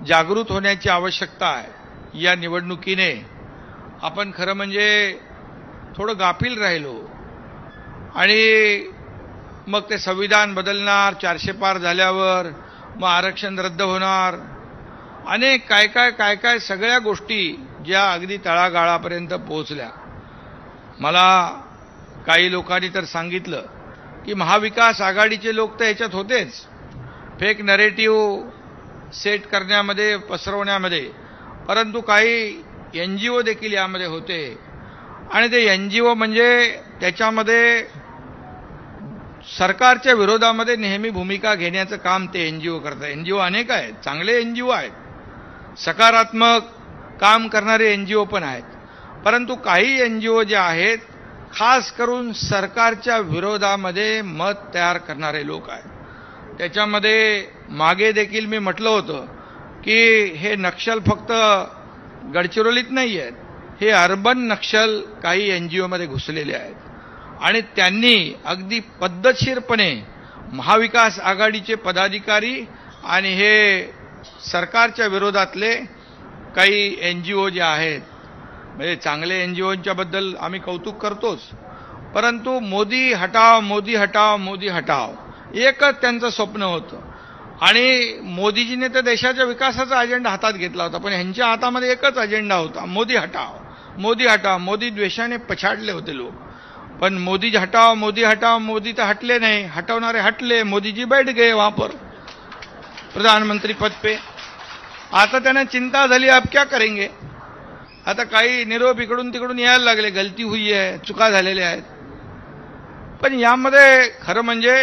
जागृत होण्याची आवश्यकता आहे। या निवडणुकीने आपण खरं म्हणजे थोडं गाफील राहिलो आणि मग ते संविधान बदलणार, 400 पार झाल्यावर मग आरक्षण रद्द होणार, अनेक काय सगळ्या गोष्टी ज्या अगदी तळागाळापर्यंत पोहोचल्या। मला काही लोकांनी तर सांगितलं की महाविकास आघाडीचे लोक तर याच्यात होतेच, फेक नरेटिव्ह सेट करण्यामध्ये, पसरवण्यामध्ये, परंतु काही NGO देखील यामध्ये होते आणि ते NGO म्हणजे त्याच्यामध्ये सरकारच्या विरोधामध्ये नेहमी भूमिका घेण्याचं काम ते NGO करतात। NGO अनेक आहेत, चांगले NGO आहेत, सकारात्मक काम करणारे NGO पण आहेत, परंतु काही NGO जे आहेत खास करून सरकारच्या विरोधामध्ये मत तयार करणारे लोक आहेत। त्याच्यामध्ये मागे देखील मी म्हटलं होतं की हे नक्षल फक्त गडचिरोलीत नाही आहेत, हे अर्बन नक्षल काही NGO मध्ये घुसलेले आहेत आणि त्यांनी अगदी पद्धतशीरपणे महाविकास आघाडीचे पदाधिकारी आणि हे सरकारच्या विरोधातले काही NGO जे आहेत, म्हणजे चांगले NGOच्या बद्दल आम्ही कौतुक करतोच, परंतु मोदी हटाव मोदी हटाव मोदी हटाव एकच त्यांचं स्वप्न होतं आणि मोदीजीने तर देशाच्या विकासाचा अजेंडा हातात घेतला होता, पण ह्यांच्या हातामध्ये एकच अजेंडा होता, मोदी हटाव मोदी हटाव। मोदी द्वेषाने पछाडले होते लोक, पण मोदी हटाव मोदी तर हटले नाही, हटवणारे हटले, मोदीजी बैठ गए वहां पर प्रधानमंत्री पद पे। आता त्यांना चिंता झाली, अब क्या करेंगे। आता काही निरोप इकडून तिकडून यायला लागले, गलती हुई आहे, चुका झालेल्या आहेत, पण यामध्ये खरं म्हणजे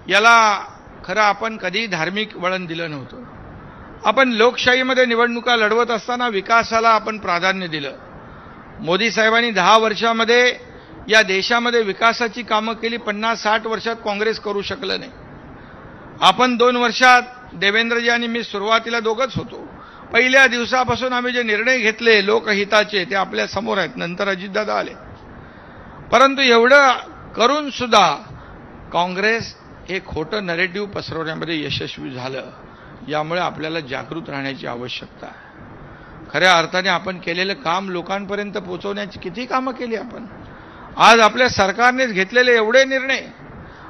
याला खरं आपण कधी धार्मिक वळण दिलं नव्हतं। आपण लोकशाहीमध्ये निवडणुका लढवत असताना विकासाला आपण प्राधान्य दिलं। मोदी साहेबांनी 10 वर्षामध्ये या देशामध्ये विकासाची कामं केली, 50-60 वर्षात काँग्रेस करू शकलं नाही। आपण 2 वर्षात देवेंद्रजी आणि मी सुरुवातीला दोघंच होतो, पहिल्या दिवसापासून आम्ही जे निर्णय घेतले लोकहिताचे ते आपल्या समोर आहेत, नंतर अजितदादा आले, परंतु एवढं करून सुद्धा काँग्रेस हे खोटं नरेटिव्ह पसरवण्यामध्ये यशस्वी झालं। यामुळे आपल्याला जागृत राहण्याची आवश्यकता आहे। खऱ्या अर्थाने आपण केलेलं काम लोकांपर्यंत पोहोचवण्याची किती कामं केली आपण। आज आपल्या सरकारनेच घेतलेले एवढे निर्णय,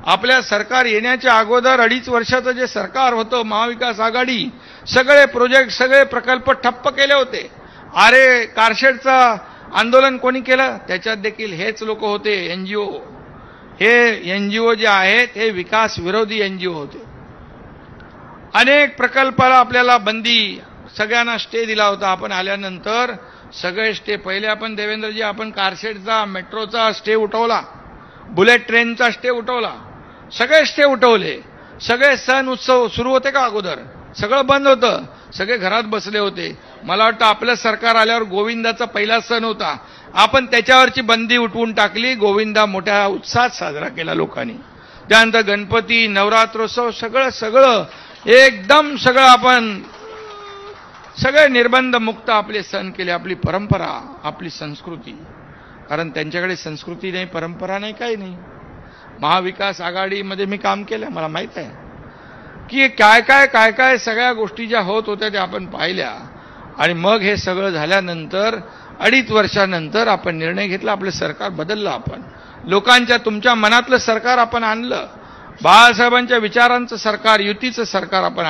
आपल्या सरकार येण्याच्या अगोदर 2.5 वर्षाचं जे सरकार होतं महाविकास आघाडी, सगळे प्रोजेक्ट सगळे प्रकल्प ठप्प केले होते। अरे कारशेडचं आंदोलन कोणी केलं, त्याच्यात देखील हेच लोक होते NGO। हे NGO जे आहेत हे विकास विरोधी NGO होते। अनेक प्रकल्पाला आपल्याला बंदी, सगळ्यांना स्टे दिला होता। आपण आल्यानंतर सगळे स्टे, पहिले आपण देवेंद्रजी आपण कारशेडचा मेट्रोचा स्टे उठवला, बुलेट ट्रेनचा स्टे उठवला, सगळे स्टे उठवले, सगळे सण उत्सव सुरू होते का अगोदर सगळं बंद होतं, सगळे घरात बसले होते। मला वाटतं आपलं सरकार आल्यावर गोविंदाचा पहिला सण होता, आपण त्याच्यावरची बंदी उठवून टाकली, गोविंदा मोठ्या उत्साहात साजरा केला लोकांनी। त्यानंतर गणपती, नवरात्रोत्सव सगळं एकदम सगळं आपण सगळे निर्बंध मुक्त आपले सण केले, आपली परंपरा, आपली संस्कृती, कारण त्यांच्याकडे संस्कृती नाही, परंपरा नाही, काही नाही। महाविकास आघाडीमध्ये मी काम केलं, मला माहित आहे की काय सगळ्या गोष्टी ज्या होत होत्या त्या आपण पाहिल्या आणि मग हे सगळं झाल्यानंतर 2.5 वर्षानंतर आपण निर्णय घेतला, आपलं सरकार बदललं, आपण लोकांच्या तुमच्या मनातलं सरकार आपण आणलं, बाळासाहेबांच्या विचारांचं सरकार, युतीचं सरकार आपण